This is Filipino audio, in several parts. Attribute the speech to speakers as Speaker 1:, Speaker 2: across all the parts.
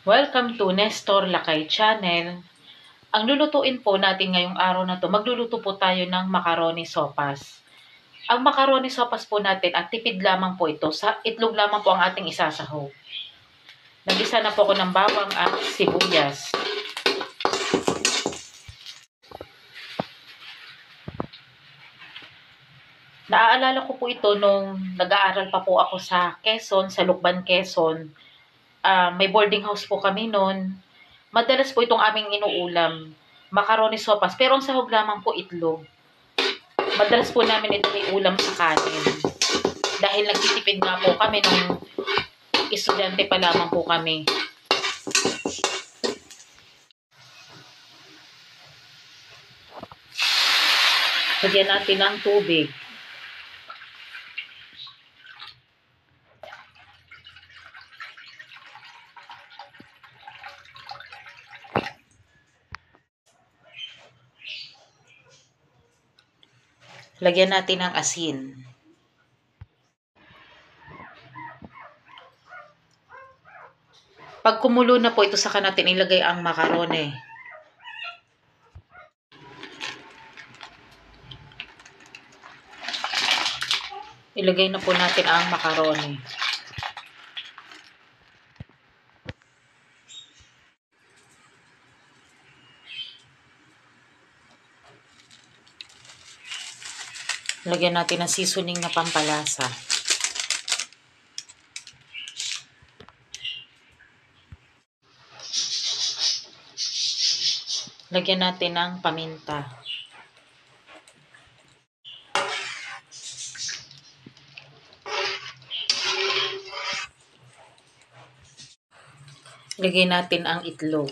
Speaker 1: Welcome to Nestor Lakay Channel. Ang lulutuin po natin ngayong araw na to, magluluto po tayo ng macaroni sopas. Ang macaroni sopas po natin at tipid lamang po ito. Sa itlog lamang po ang ating isasahaw. Nagisa na po ako ng bawang at sibuyas. Naaalala ko po ito nung nag-aaral pa po ako sa Quezon, sa Lukban, Quezon. May boarding house po kami noon. Madalas po itong aming inuulam, macaroni sopas, pero ang sahog lamang po itlog. Madalas po namin ito ulam sa kanin. Dahil nagtitipid nga po kami nung estudyante pa lamang po kami. Lagyan natin ng tubig. Lagyan natin ng asin. Pag kumulo na po ito, saka natin ilagay ang macaroni. Ilagay na po natin ang macaroni. Lagyan natin ng seasoning na pampalasa. Lagyan natin ng paminta. Lagyan natin ang itlog.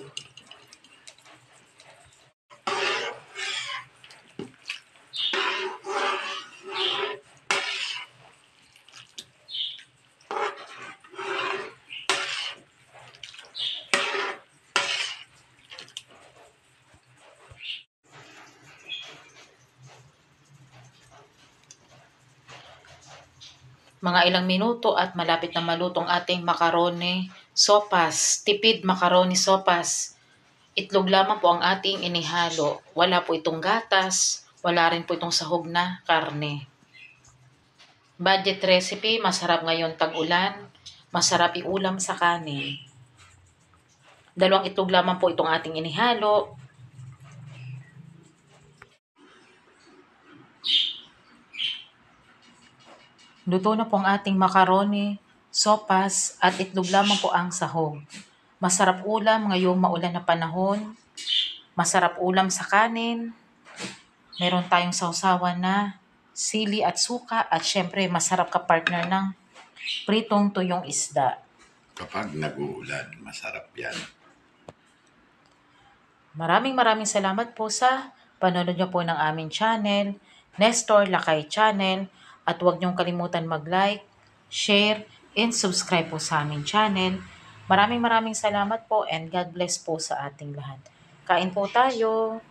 Speaker 1: Mga ilang minuto at malapit na malutong ating macaroni sopas. Tipid macaroni sopas. Itlog lamang po ang ating inihalo. Wala po itong gatas. Wala rin po itong sahog na karne. Budget recipe, masarap ngayon tag-ulan. Masarap iulam sa kanin. Dalawang itlog lamang po itong ating inihalo. Luto na po ang ating macaroni, sopas, at itlog lamang po ang sahog. Masarap ulam ngayong maulan na panahon. Masarap ulam sa kanin. Meron tayong sausawan na sili at suka. At syempre, masarap ka partner ng pritong tuyong isda.
Speaker 2: Kapag nag-uulan, masarap yan.
Speaker 1: Maraming salamat po sa panonood niyo po ng aming channel, Nestor Lakay Channel. At huwag niyong kalimutan mag-like, share, and subscribe po sa aming channel. Maraming salamat po and God bless po sa ating lahat. Kain po tayo!